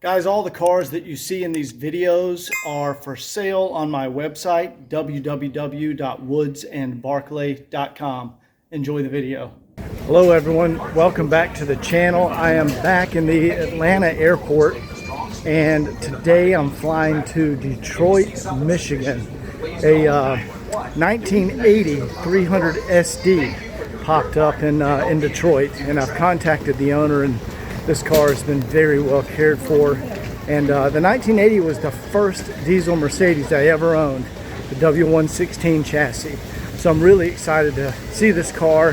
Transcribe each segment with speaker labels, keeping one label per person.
Speaker 1: Guys, all the cars that you see in these videos are for sale on my website, www.woodsandbarclay.com. Enjoy the video. Hello everyone, welcome back to the channel. I am back in the Atlanta airport and today I'm flying to Detroit, Michigan. A 1980 300 SD popped up in Detroit, and I've contacted the owner, and this car has been very well cared for. And the 1980 was the first diesel Mercedes I ever owned, the W116 chassis. So I'm really excited to see this car.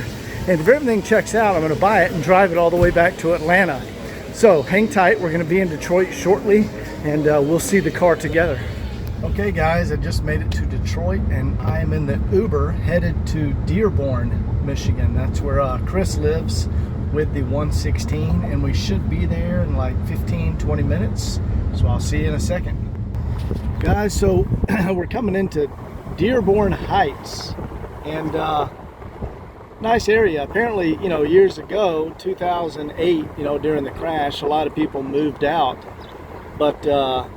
Speaker 1: And if everything checks out, I'm going to buy it and drive it all the way back to Atlanta. So hang tight, we're going to be in Detroit shortly, and we'll see the car together. Okay guys, I just made it to Detroit and I am in the Uber headed to Dearborn, Michigan. That's where Chris lives with the 116, and we should be there in like 15-20 minutes. So I'll see you in a second. Guys, so we're coming into Dearborn Heights, and nice area. Apparently, you know, years ago, 2008, you know, during the crash, a lot of people moved out. But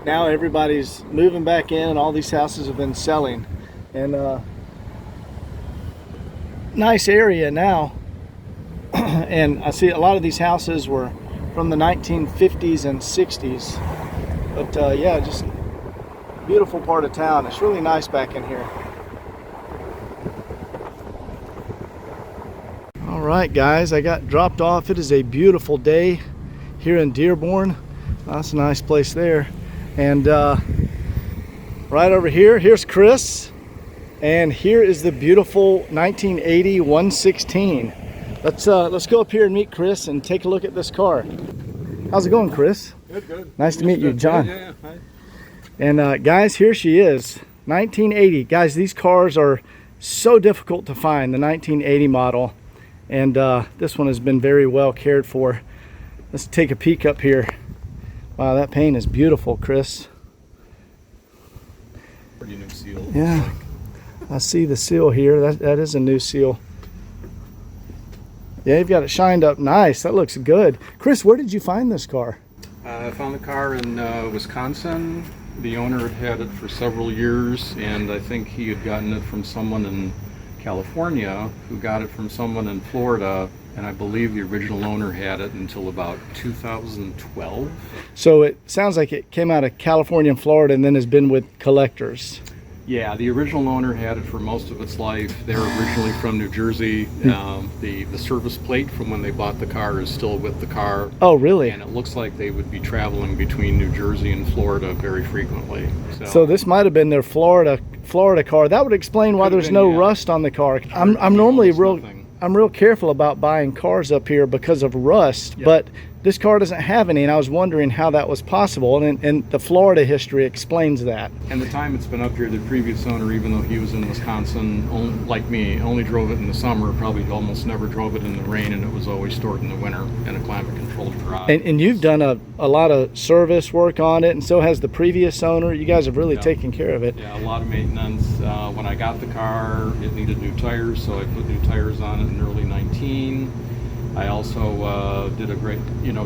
Speaker 1: now everybody's moving back in, and all these houses have been selling. And nice area now. And I see a lot of these houses were from the 1950s and 60s. But yeah, just beautiful part of town. It's really nice back in here. All right, guys, I got dropped off. It is a beautiful day here in Dearborn. That's a nice place there. And right over here, here's Chris. And here is the beautiful 1980 116. Let's go up here and meet Chris and take a look at this car. How's it going, Chris?
Speaker 2: Good, good.
Speaker 1: Nice to meet you, John.
Speaker 2: Yeah. Hi.
Speaker 1: And guys, here she is, 1980. Guys, these cars are so difficult to find, the 1980 model. And this one has been very well cared for. Let's take a peek up here. Wow, that paint is beautiful, Chris.
Speaker 2: Pretty new seal.
Speaker 1: Yeah, I see the seal here. That is a new seal. Yeah, you've got it shined up nice. That looks good. Chris, where did you find this car?
Speaker 2: I found the car in Wisconsin. The owner had had it for several years, and I think he had gotten it from someone in California who got it from someone in Florida, and I believe the original owner had it until about 2012.
Speaker 1: So it sounds like it came out of California and Florida and then has been with collectors.
Speaker 2: Yeah, the original owner had it for most of its life. They're originally from New Jersey. The service plate from when they bought the car is still with the car.
Speaker 1: Oh, really?
Speaker 2: And it looks like they would be traveling between New Jersey and Florida very frequently.
Speaker 1: So this might have been their Florida car. That would explain why there's no rust on the car. I'm normally real careful about buying cars up here because of rust, yep. But this car doesn't have any, and I was wondering how that was possible, and the Florida history explains that.
Speaker 2: And the time it's been up here, the previous owner, even though he was in Wisconsin, like me, only drove it in the summer, probably almost never drove it in the rain, and it was always stored in the winter in a climate-controlled garage.
Speaker 1: And you've done a lot of service work on it, and so has the previous owner. You guys have really taken care of it.
Speaker 2: Yeah, a lot of maintenance. When I got the car, it needed new tires, so I put new tires on it in early 19. I also did a great,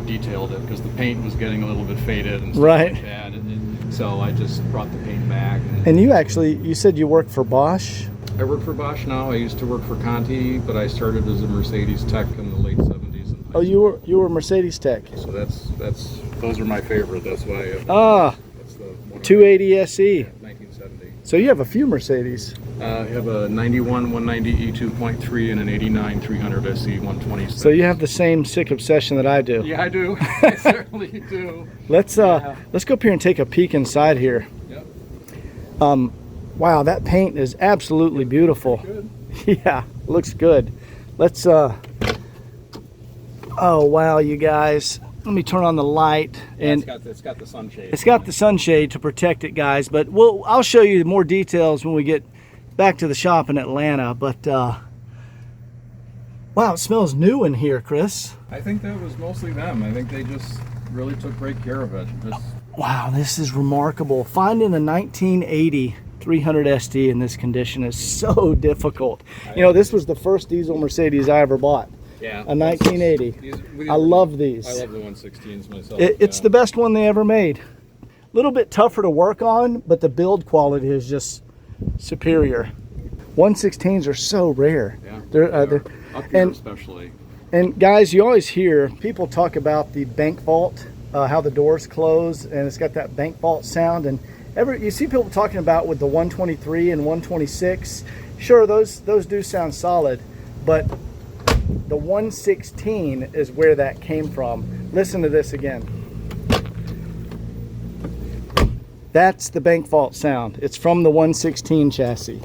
Speaker 2: detailed it because the paint was getting a little bit faded and stuff like that. So I just brought the paint back.
Speaker 1: And you said you work for Bosch?
Speaker 2: I work for Bosch now. I used to work for Conti, but I started as a Mercedes tech in the late 70s.
Speaker 1: Oh, you were Mercedes tech.
Speaker 2: So those are my favorite. That's why.
Speaker 1: That's the 280 SE.
Speaker 2: 1970.
Speaker 1: So you have a few Mercedes.
Speaker 2: I have a 91 190 E2.3 and an 89 300 SE 126.
Speaker 1: So you have the same sick obsession that I do.
Speaker 2: Yeah, I do. I certainly do.
Speaker 1: Let's go up here and take a peek inside here.
Speaker 2: Yep.
Speaker 1: Wow, that paint is absolutely beautiful.
Speaker 2: Good.
Speaker 1: Yeah, looks good. Let's oh wow, you guys. Let me turn on the light, and
Speaker 2: it's got the sunshade.
Speaker 1: It's got the sunshade to protect it, guys. But I'll show you more details when we get back to the shop in Atlanta. But wow, it smells new in here, Chris.
Speaker 2: I think that was mostly them. I think they just really took great care of it.
Speaker 1: Wow, this is remarkable. Finding a 1980 300 SD in this condition is so difficult. You know, this was the first diesel Mercedes I ever bought.
Speaker 2: Yeah.
Speaker 1: A 1980. I love these.
Speaker 2: I love the 116s myself.
Speaker 1: It's the best one they ever made. A little bit tougher to work on, but the build quality is just superior. 116s are so rare.
Speaker 2: Yeah.
Speaker 1: They're
Speaker 2: up here
Speaker 1: and-
Speaker 2: especially.
Speaker 1: And guys, you always hear people talk about the bank vault, how the doors close, and it's got that bank vault sound. And you see people talking about with the 123 and 126. Sure, those do sound solid, but the 116 is where that came from. Listen to this again. That's the bank vault sound. It's from the 116 chassis.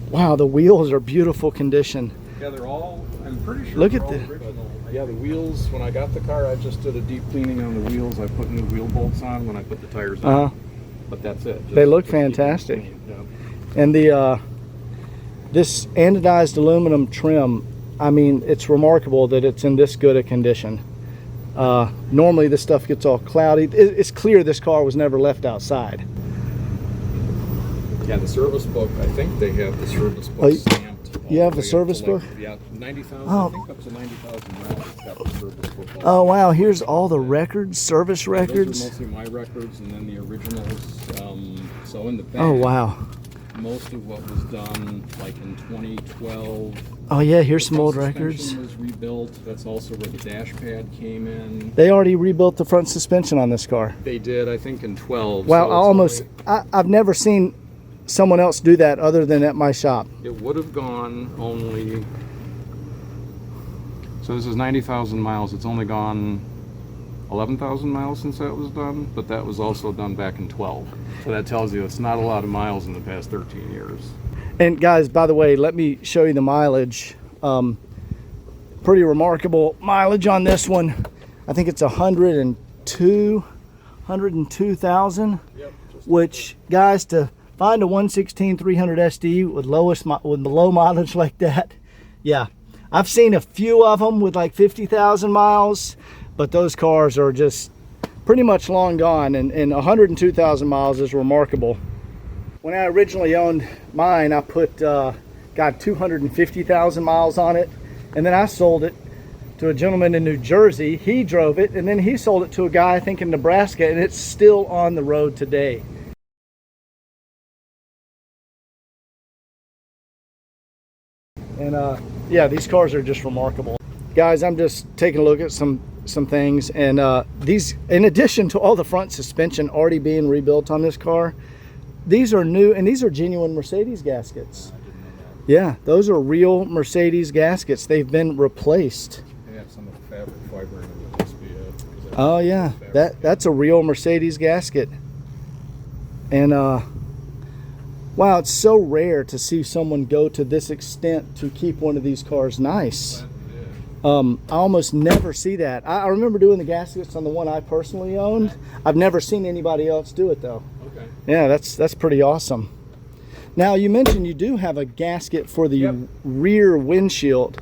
Speaker 1: Wow, the wheels are beautiful condition.
Speaker 2: Yeah, they're all, I'm pretty sure
Speaker 1: Look
Speaker 2: they're
Speaker 1: at
Speaker 2: all
Speaker 1: the-
Speaker 2: original. Yeah, the wheels, when I got the car, I just did a deep cleaning on the wheels. I put new wheel bolts on when I put the tires on.
Speaker 1: Uh-huh.
Speaker 2: But that's it.
Speaker 1: They look
Speaker 2: keep them
Speaker 1: fantastic.
Speaker 2: clean. Yeah.
Speaker 1: And the this anodized aluminum trim, I mean, it's remarkable that it's in this good a condition. Normally this stuff gets all cloudy. It's clear this car was never left outside.
Speaker 2: Yeah, the service book, I think they have the service book
Speaker 1: Oh,
Speaker 2: stamped. all
Speaker 1: you have
Speaker 2: the
Speaker 1: the
Speaker 2: way up
Speaker 1: service
Speaker 2: to,
Speaker 1: book?
Speaker 2: Yeah, 90,000,
Speaker 1: Oh.
Speaker 2: I think up to 90,000 miles, it's got the service book.
Speaker 1: Oh wow, here's all the records, service
Speaker 2: Those are
Speaker 1: records.
Speaker 2: mostly my records and then the originals. So in the back,
Speaker 1: Oh wow.
Speaker 2: most of what was done like in 2012.
Speaker 1: Oh yeah, here's some
Speaker 2: the
Speaker 1: old
Speaker 2: front
Speaker 1: records.
Speaker 2: suspension was rebuilt. That's also where the dash pad came in.
Speaker 1: They already rebuilt the front suspension on this car.
Speaker 2: They did, I think, in 12.
Speaker 1: Wow,
Speaker 2: so it's
Speaker 1: I've never seen someone else do that other than at my shop.
Speaker 2: It would have gone only. So this is 90,000 miles. It's only gone 11,000 miles since that was done, but that was also done back in 12. So that tells you it's not a lot of miles in the past 13 years.
Speaker 1: And guys, by the way, let me show you the mileage. Pretty remarkable mileage on this one. I think it's 102,000.
Speaker 2: Yep.
Speaker 1: Which, guys, to find a 116 300 SD with low mileage like that, yeah. I've seen a few of them with like 50,000 miles, but those cars are just pretty much long gone, and 102,000 miles is remarkable. When I originally owned mine, I got 250,000 miles on it, and then I sold it to a gentleman in New Jersey. He drove it, and then he sold it to a guy, I think, in Nebraska, and it's still on the road today. And yeah, these cars are just remarkable. Guys, I'm just taking a look at some things, and these, in addition to all the front suspension already being rebuilt on this car, these are new, and these are genuine Mercedes gaskets. Yeah, those are real Mercedes gaskets. They've been replaced.
Speaker 2: They have some of the fabric fiber in it. Would just be it.
Speaker 1: Oh yeah, that's a real Mercedes gasket. And wow, it's so rare to see someone go to this extent to keep one of these cars nice. I almost never see that. I remember doing the gaskets on the one I personally owned. I've never seen anybody else do it though.
Speaker 2: Okay.
Speaker 1: Yeah, that's pretty awesome. Now, you mentioned you do have a gasket for the rear windshield,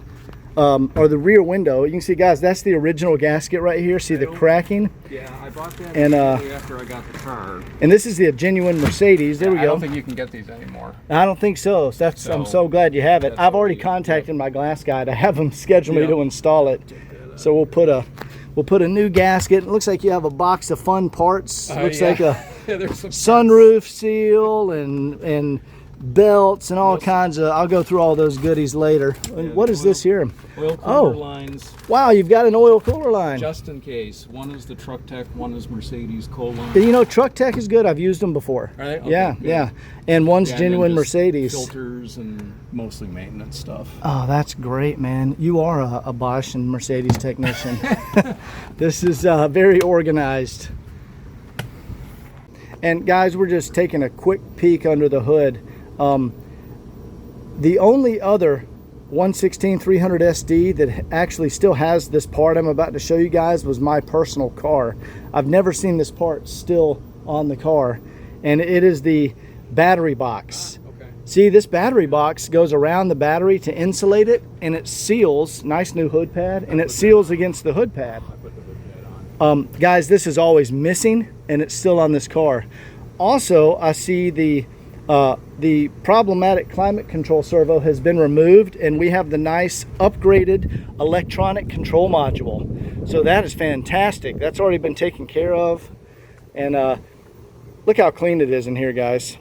Speaker 1: or the rear window. You can see, guys, that's the original gasket right here. See the cracking?
Speaker 2: Yeah, I bought that
Speaker 1: And,
Speaker 2: immediately after I got the car.
Speaker 1: And this is the genuine Mercedes. There we
Speaker 2: I
Speaker 1: go.
Speaker 2: don't think you can get these anymore.
Speaker 1: I don't think so. I'm so glad you have it.
Speaker 2: that's
Speaker 1: I've
Speaker 2: what
Speaker 1: already
Speaker 2: we-
Speaker 1: contacted my glass guy to have him schedule me
Speaker 2: Yeah.
Speaker 1: to install it. So we'll put a new gasket. It looks like you have a box of fun parts. Looks like a
Speaker 2: Yeah, there's some
Speaker 1: sunroof seal and belts and all kinds of. I'll go through all those goodies later. And what is this here?
Speaker 2: oil cooler
Speaker 1: Oh.
Speaker 2: lines,
Speaker 1: Wow, you've got an oil cooler line.
Speaker 2: just in case. One is the Truck Tech, one is Mercedes Colon.
Speaker 1: You know, Truck Tech is good. I've used them before.
Speaker 2: Are they? Okay,
Speaker 1: Yeah,
Speaker 2: good.
Speaker 1: yeah. And one's
Speaker 2: Yeah, and then
Speaker 1: genuine
Speaker 2: just
Speaker 1: Mercedes.
Speaker 2: Filters and mostly maintenance stuff.
Speaker 1: Oh, that's great, man. You are a Bosch and Mercedes technician. This is very organized. And guys, we're just taking a quick peek under the hood. The only other 116 300 SD that actually still has this part I'm about to show you guys was my personal car. I've never seen this part still on the car, and it is the battery box.
Speaker 2: Okay.
Speaker 1: See, this battery box goes around the battery to insulate it, and it seals. Nice new hood pad, and it seals against the hood pad.
Speaker 2: I put the hood pad on.
Speaker 1: Guys, this is always missing, and it's still on this car. Also, I see the The problematic climate control servo has been removed, and we have the nice upgraded electronic control module. So that is fantastic. That's already been taken care of. And look how clean it is in here, guys.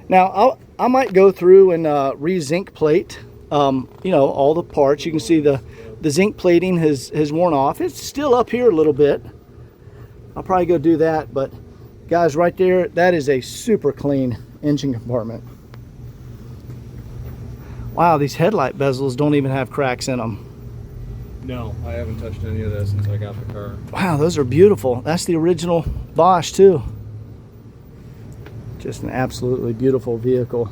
Speaker 1: Now I might go through and re-zinc plate you know, all the parts. You can see the zinc plating has worn off. It's still up here a little bit. I'll probably go do that, but guys, right there, that is a super clean engine compartment. Wow, these headlight bezels don't even have cracks in them.
Speaker 2: No, I haven't touched any of that since I got the car.
Speaker 1: Wow, those are beautiful. That's the original Bosch too. Just an absolutely beautiful vehicle.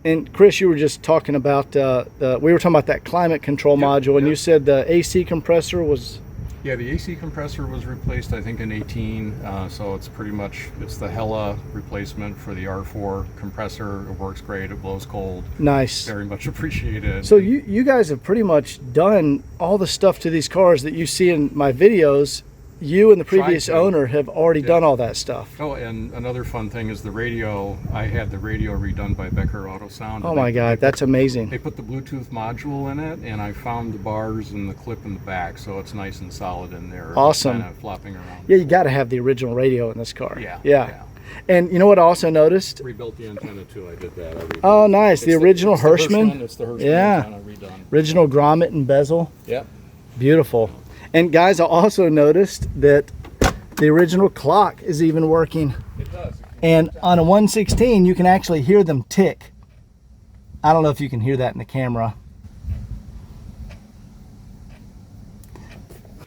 Speaker 1: And Chris, you were just talking about we were talking about that climate control module, and you said the AC compressor was.
Speaker 2: Yeah, the AC compressor was replaced, I think, in 18. So it's pretty much, it's the Hella replacement for the R4 compressor. It works great. It blows cold.
Speaker 1: Nice.
Speaker 2: Very much appreciated.
Speaker 1: So you guys have pretty much done all the stuff to these cars that you see in my videos. You and the previous owner have already done all that stuff.
Speaker 2: Oh, and another fun thing is the radio. I had the radio redone by Becker Auto Sound.
Speaker 1: Oh my God, that's amazing.
Speaker 2: They put the Bluetooth module in it, and I found the bars and the clip in the back, so it's nice and solid in there.
Speaker 1: Awesome.
Speaker 2: Kind of flopping around.
Speaker 1: Yeah, you got to have the original radio in this car.
Speaker 2: Yeah.
Speaker 1: And you know what I also noticed?
Speaker 2: Rebuilt the antenna too. I did that.
Speaker 1: Oh, nice. The original Hirschman.
Speaker 2: It's the Hirschman antenna redone.
Speaker 1: Original grommet and bezel.
Speaker 2: Yep.
Speaker 1: Beautiful. And guys, I also noticed that the original clock is even working.
Speaker 2: It does.
Speaker 1: And on a 116, you can actually hear them tick. I don't know if you can hear that in the camera.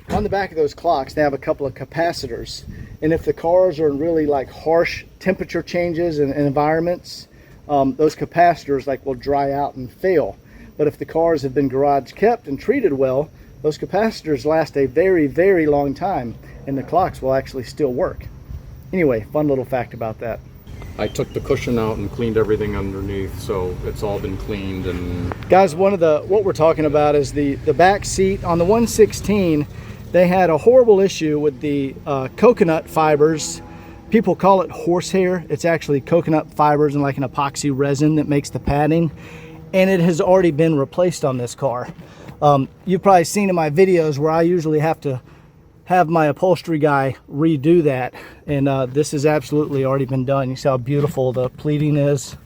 Speaker 1: On the back of those clocks, they have a couple of capacitors. And if the cars are in really like harsh temperature changes and environments, those capacitors will dry out and fail. But if the cars have been garage kept and treated well, those capacitors last a very, very long time, and the clocks will actually still work. Anyway, fun little fact about that.
Speaker 2: I took the cushion out and cleaned everything underneath, so it's all been cleaned. And
Speaker 1: guys, what we're talking about is the back seat on the 116. They had a horrible issue with the coconut fibers. People call it horsehair. It's actually coconut fibers and like an epoxy resin that makes the padding, and it has already been replaced on this car. You've probably seen in my videos where I usually have to have my upholstery guy redo that, and this has absolutely already been done. You see how beautiful the pleating is.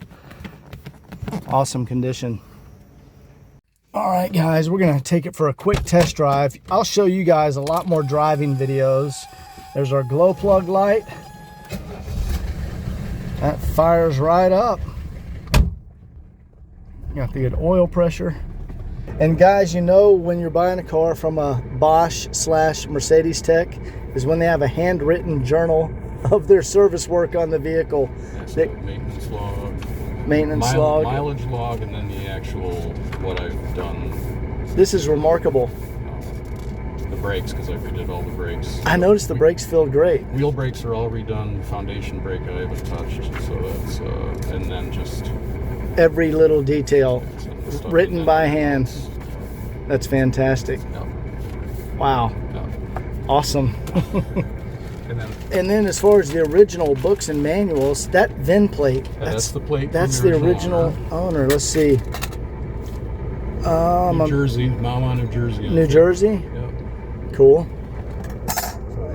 Speaker 1: Awesome condition. All right, guys, we're gonna take it for a quick test drive. I'll show you guys a lot more driving videos. There's our glow plug light. That fires right up. Got the good oil pressure. And guys, you know when you're buying a car from a Bosch/Mercedes tech is when they have a handwritten journal of their service work on the vehicle.
Speaker 2: Maintenance log.
Speaker 1: Maintenance log.
Speaker 2: Mileage log, and then the actual, what I've done.
Speaker 1: This is remarkable.
Speaker 2: The brakes, because I redid all the brakes.
Speaker 1: I noticed the brakes feel great.
Speaker 2: Wheel brakes are all redone. Foundation brake I haven't touched. So that's, and then just...
Speaker 1: every little detail written by hand. That's fantastic.
Speaker 2: Yep.
Speaker 1: Wow.
Speaker 2: Yep.
Speaker 1: Awesome. And then as far as the original books and manuals, that VIN plate,
Speaker 2: that's the plate.
Speaker 1: That's the original owner. Let's see.
Speaker 2: New Jersey, Mama, New Jersey.
Speaker 1: New Jersey?
Speaker 2: Yep.
Speaker 1: Cool.
Speaker 2: So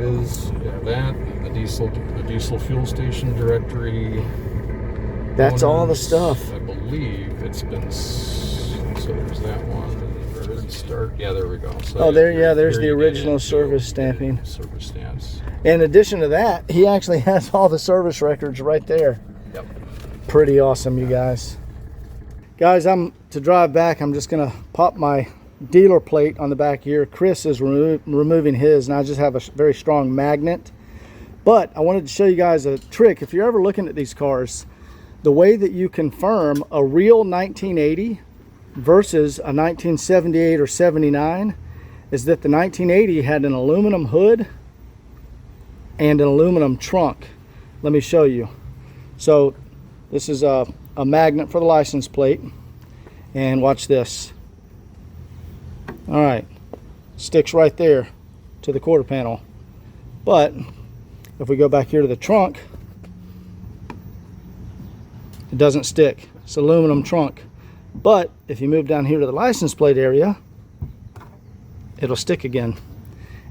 Speaker 2: that, the diesel fuel station directory.
Speaker 1: That's all the
Speaker 2: owners,
Speaker 1: stuff.
Speaker 2: I believe it's been, so there's that one. Where does it start? Yeah, there we go. So
Speaker 1: there's the original service stamping.
Speaker 2: Service stamps.
Speaker 1: In addition to that, he actually has all the service records right there.
Speaker 2: Yep.
Speaker 1: Pretty awesome, you guys. Guys, to drive back, I'm just gonna pop my dealer plate on the back here. Chris is removing his, and I just have a very strong magnet. But I wanted to show you guys a trick. If you're ever looking at these cars, the way that you confirm a real 1980 versus a 1978 or 79 is that the 1980 had an aluminum hood and an aluminum trunk. Let me show you. So this is a magnet for the license plate, and watch this. All right, sticks right there to the quarter panel. But if we go back here to the trunk, it doesn't stick. It's aluminum trunk. But if you move down here to the license plate area, it'll stick again.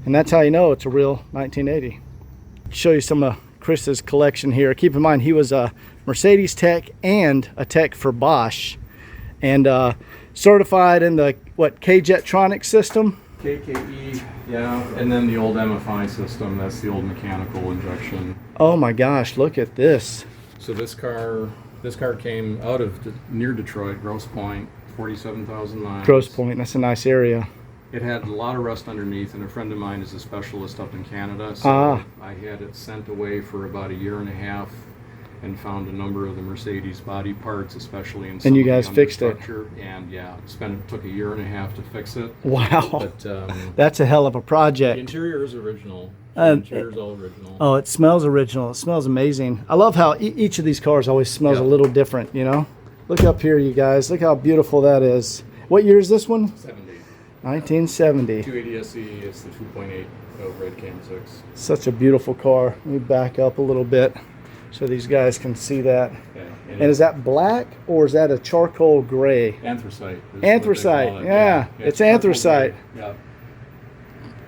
Speaker 1: And that's how you know it's a real 1980. Show you some of Chris's collection here. Keep in mind, he was a Mercedes tech and a tech for Bosch, and certified in the K-Jetronic system.
Speaker 2: KKE, yeah, and then the old MFI system. That's the old mechanical injection.
Speaker 1: Oh my gosh, look at this.
Speaker 2: So this car came out of near Detroit, Grosse Pointe, 47,000 miles.
Speaker 1: Grosse Pointe, that's a nice area.
Speaker 2: It had a lot of rust underneath, and a friend of mine is a specialist up in Canada, so I had it sent away for about a year and a half and found a number of the Mercedes body parts, especially in some
Speaker 1: and you
Speaker 2: of the
Speaker 1: guys fixed it.
Speaker 2: And yeah, took a year and a half to fix it.
Speaker 1: Wow,
Speaker 2: but
Speaker 1: that's a hell of a
Speaker 2: the
Speaker 1: project.
Speaker 2: interior is original. The interior is all original.
Speaker 1: Oh, it smells original. It smells amazing. I love how each of these cars always smells a little different, you know? Look up here, you guys. Look how beautiful that is. What year is this one?
Speaker 2: 70.
Speaker 1: 1970.
Speaker 2: 280 SE, it's the 2.8 red Cam 6.
Speaker 1: Such a beautiful car. Let me back up a little bit so these guys can see that.
Speaker 2: Yeah,
Speaker 1: and is that black or is that a charcoal gray?
Speaker 2: Anthracite.
Speaker 1: Anthracite, yeah. It's anthracite.
Speaker 2: Yeah.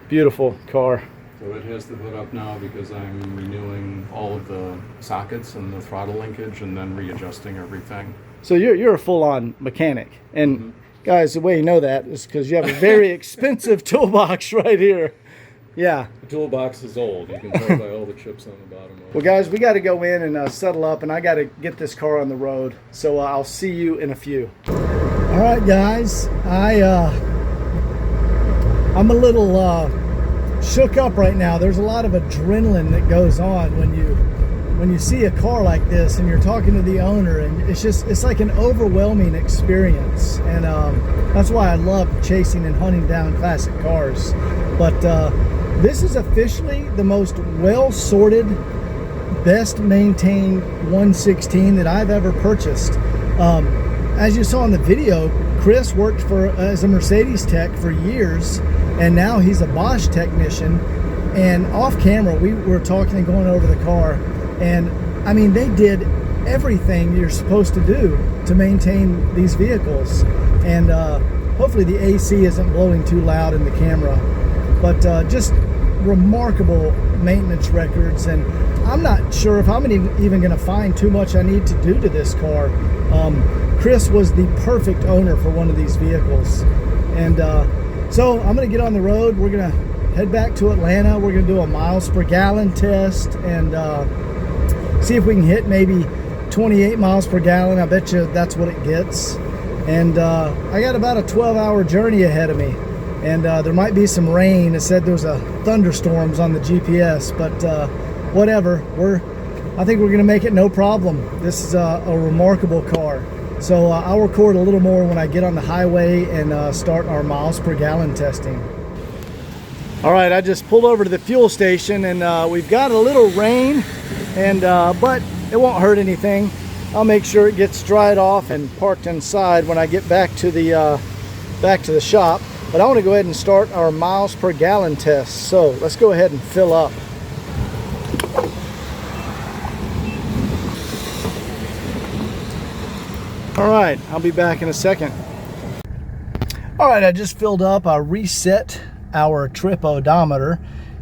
Speaker 1: Beautiful car.
Speaker 2: So it has the hood up now because I'm renewing all of the sockets and the throttle linkage and then readjusting everything.
Speaker 1: So you're a full-on mechanic. And guys, the way you know that is because you have a very expensive toolbox right here. Yeah.
Speaker 2: The toolbox is old. You can tell by all the chips on the bottom of it.
Speaker 1: Well, guys, we got to go in and settle up, and I got to get this car on the road. So I'll see you in a few. All right, guys. I'm a little shook up right now. There's a lot of adrenaline that goes on when you see a car like this and you're talking to the owner, and it's like an overwhelming experience. And that's why I love chasing and hunting down classic cars. But this is officially the most well-sorted, best maintained 116 that I've ever purchased. As you saw in the video, Chris worked as a Mercedes tech for years, and now he's a Bosch technician. And off camera, we were talking and going over the car, and I mean, they did everything you're supposed to do to maintain these vehicles. And hopefully the AC isn't blowing too loud in the camera, but just remarkable maintenance records. And I'm not sure if I'm even going to find too much I need to do to this car. Chris was the perfect owner for one of these vehicles. And so I'm going to get on the road. We're going to head back to Atlanta. We're going to do a miles per gallon test and see if we can hit maybe 28 miles per gallon. I bet you that's what it gets. And I got about a 12-hour journey ahead of me. And there might be some rain. It said there was a thunderstorms on the GPS, but whatever. I think we're going to make it no problem. This is a remarkable car. So I'll record a little more when I get on the highway and start our miles per gallon testing. All right, I just pulled over to the fuel station, and we've got a little rain, and but it won't hurt anything. I'll make sure it gets dried off and parked inside when I get back to the shop. But I want to go ahead and start our miles per gallon test. So let's go ahead and fill up. All right, I'll be back in a second. All right, I just filled up. I reset our trip odometer.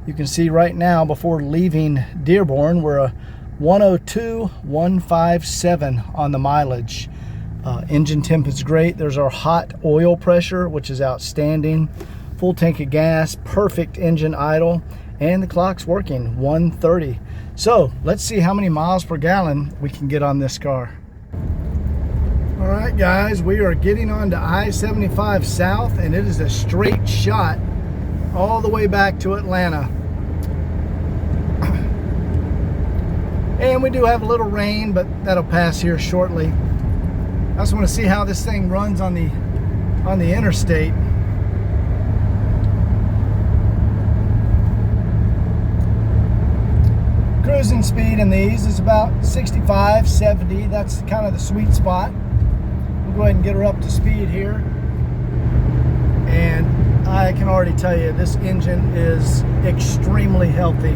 Speaker 1: You can see right now before leaving Dearborn, we're a 102,157 on the mileage. Engine temp is great. There's our hot oil pressure, which is outstanding. Full tank of gas, perfect engine idle, and the clock's working, 130. So let's see how many miles per gallon we can get on this car. All right, guys, we are getting on to I-75 South, and it is a straight shot all the way back to Atlanta. And we do have a little rain, but that'll pass here shortly. I just want to see how this thing runs on the interstate. Cruising speed in these is about 65, 70. That's kind of the sweet spot. We'll go ahead and get her up to speed here. And I can already tell you this engine is extremely healthy.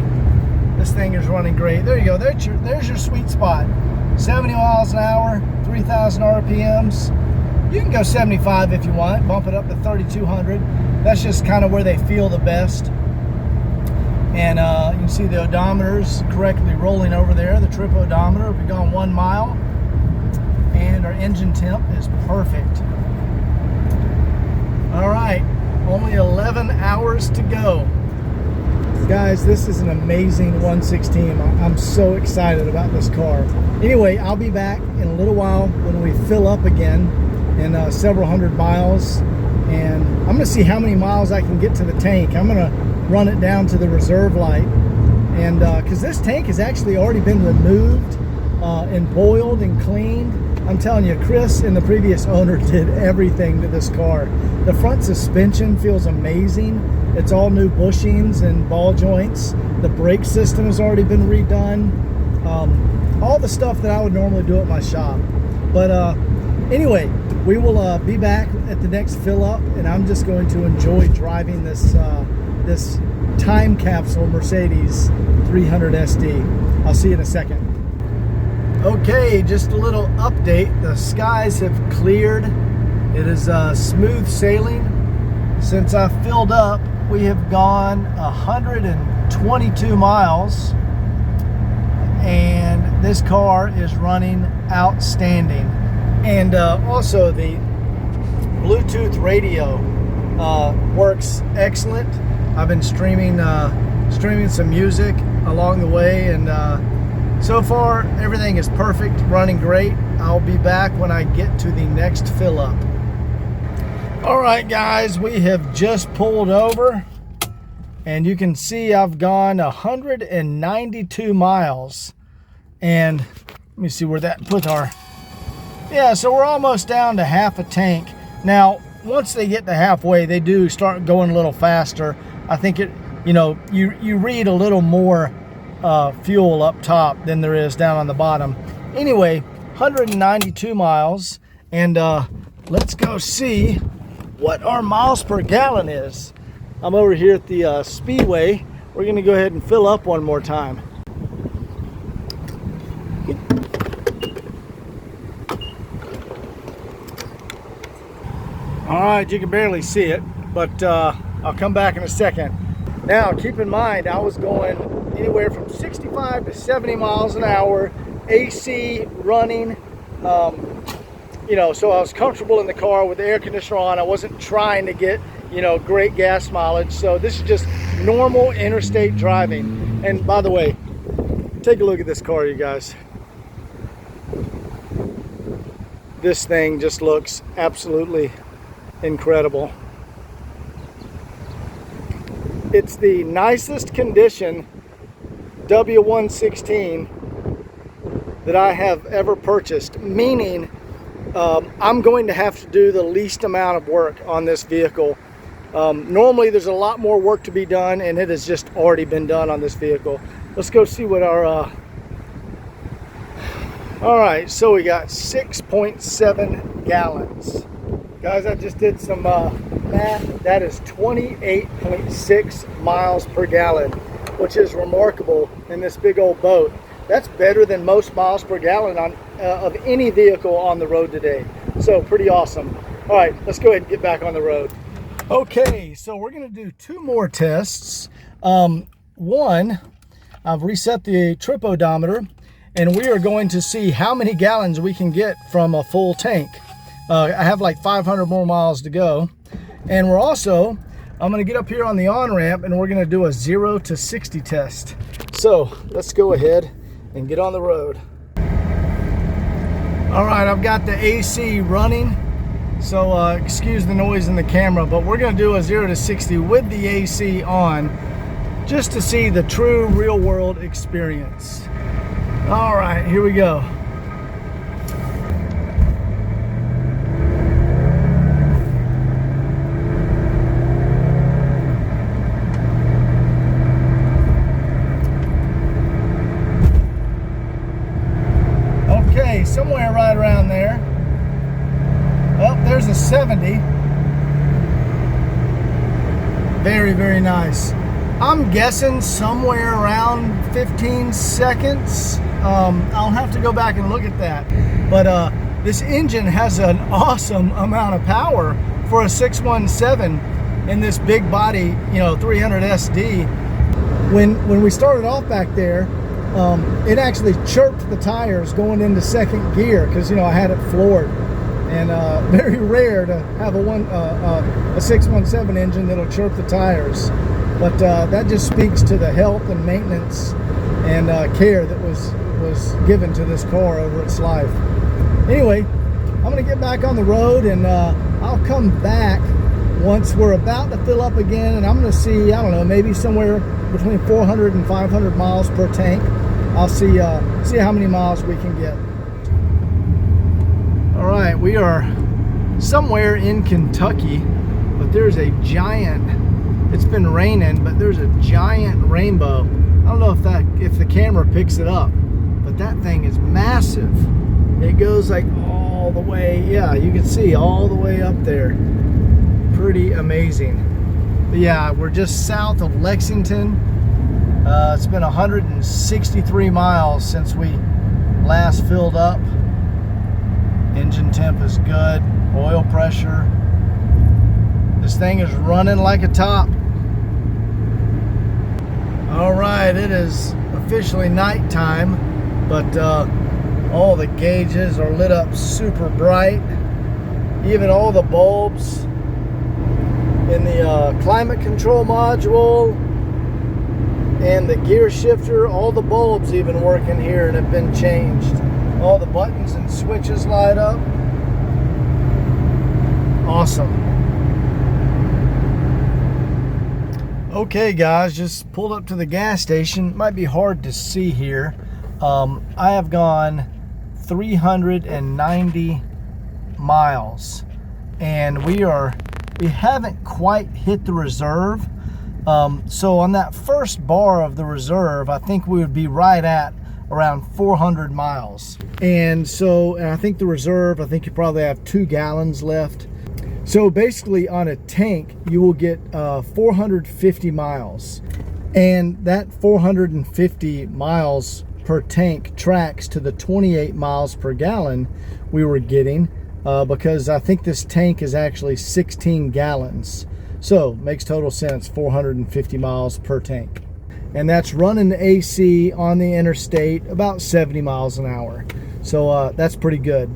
Speaker 1: This thing is running great. There you go. There's your sweet spot. 70 miles an hour, 3,000 RPMs. You can go 75 if you want, bump it up to 3,200. That's just kind of where they feel the best. And you can see the odometer's correctly rolling over there, the trip odometer. We've gone 1 mile, and our engine temp is perfect. All right, only 11 hours to go. Guys, this is an amazing 116. I'm so excited about this car. Anyway, I'll be back in a little while when we fill up again in several hundred miles, and I'm gonna see how many miles I can get to the tank. I'm gonna run it down to the reserve light, and because this tank has actually already been removed and boiled and cleaned. I'm telling you, Chris and the previous owner did everything to this car. The front suspension feels amazing. It's all new bushings and ball joints. The brake system has already been redone. All the stuff that I would normally do at my shop. But anyway, we will be back at the next fill up, and I'm just going to enjoy driving this this time capsule Mercedes 300 SD. I'll see you in a second. Okay, just a little update. The skies have cleared. It is smooth sailing. Since I filled up, we have gone 122 miles, and this car is running outstanding. And also the Bluetooth radio works excellent. I've been streaming some music along the way, and so far everything is perfect, running great. I'll be back when I get to the next fill up. All right, guys, we have just pulled over, and you can see I've gone 192 miles. And let me see where that puts our, yeah, so we're almost down to half a tank. Now, once they get to halfway, they do start going a little faster. I think it, you know, you read a little more fuel up top than there is down on the bottom. Anyway, 192 miles, and let's go see what our miles per gallon is. I'm over here at the Speedway. We're gonna go ahead and fill up one more time. All right, you can barely see it, but I'll come back in a second. Now, keep in mind, I was going anywhere from 65 to 70 miles an hour, AC running, you know, so I was comfortable in the car with the air conditioner on. I wasn't trying to get, you know, great gas mileage. So this is just normal interstate driving. And by the way, take a look at this car, you guys. This thing just looks absolutely incredible. It's the nicest condition W116 that I have ever purchased, meaning I'm going to have to do the least amount of work on this vehicle. Normally there's a lot more work to be done, and it has just already been done on this vehicle. Let's go see what our all right, so we got 6.7 gallons. Guys, I just did some math. That is 28.6 miles per gallon, which is remarkable in this big old boat. That's better than most miles per gallon on of any vehicle on the road today. So pretty awesome. All right, let's go ahead and get back on the road. Okay, so we're gonna do 2 more tests. One, I've reset the trip odometer, and we are going to see how many gallons we can get from a full tank. I have like 500 more miles to go. And we're also, I'm gonna get up here on the on-ramp, and we're gonna do a 0 to 60 test. So let's go ahead and get on the road. All right, I've got the AC running, so excuse the noise in the camera, but we're gonna do a 0 to 60 with the AC on, just to see the true real world experience. All right, here we go. Okay, somewhere right around there. Oh, there's a 70. Very, very nice. I'm guessing somewhere around 15 seconds. I'll have to go back and look at that. But this engine has an awesome amount of power for a 617 in this big body, 300 SD. When we started off back there, it actually chirped the tires going into second gear because I had it floored. And very rare to have a 617 engine that'll chirp the tires. But that just speaks to the health and maintenance and care that was given to this car over its life. Anyway, I'm going to get back on the road, and I'll come back once we're about to fill up again, and I'm going to see, I don't know, maybe somewhere between 400 and 500 miles per tank. I'll see how many miles we can get. All right, we are somewhere in Kentucky, but there's a giant, it's been raining, but there's a giant rainbow. I don't know if the camera picks it up, but that thing is massive. It goes like all the way, yeah, you can see all the way up there. Pretty amazing. But yeah, we're just south of Lexington. It's been 163 miles since we last filled up. Engine temp is good, oil pressure. This thing is running like a top. All right, it is officially nighttime, but all the gauges are lit up super bright. Even all the bulbs in the climate control module and the gear shifter, all the bulbs even working here and have been changed. All the buttons and switches light up. Awesome. Okay guys, just pulled up to the gas station. Might be hard to see here. I have gone 390 miles and we haven't quite hit the reserve. So on that first bar of the reserve, I think we would be right at around 400 miles. And I think the reserve, I think you probably have 2 gallons left. So basically on a tank, you will get 450 miles. And that 450 miles per tank tracks to the 28 miles per gallon we were getting because I think this tank is actually 16 gallons. So makes total sense, 450 miles per tank. And that's running the AC on the interstate about 70 miles an hour. So that's pretty good.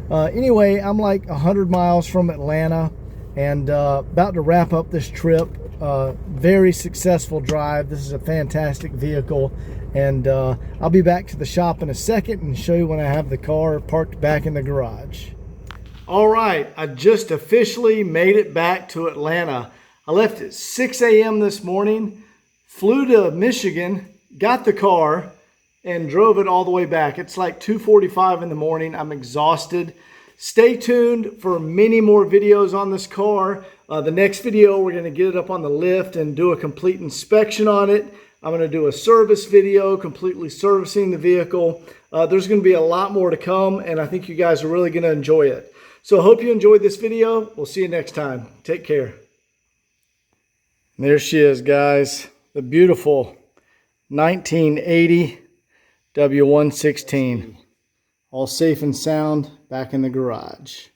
Speaker 1: Anyway, I'm like 100 miles from Atlanta and about to wrap up this trip. Very successful drive. This is a fantastic vehicle. And I'll be back to the shop in a second and show you when I have the car parked back in the garage. All right, I just officially made it back to Atlanta. I left at 6 a.m. this morning. Flew to Michigan, got the car, and drove it all the way back. It's like 2:45 in the morning. I'm exhausted. Stay tuned for many more videos on this car. The next video, we're going to get it up on the lift and do a complete inspection on it. I'm going to do a service video, completely servicing the vehicle. There's going to be a lot more to come, and I think you guys are really going to enjoy it. So I hope you enjoyed this video. We'll see you next time. Take care. And there she is, guys. The beautiful 1980 W116. All safe and sound back in the garage.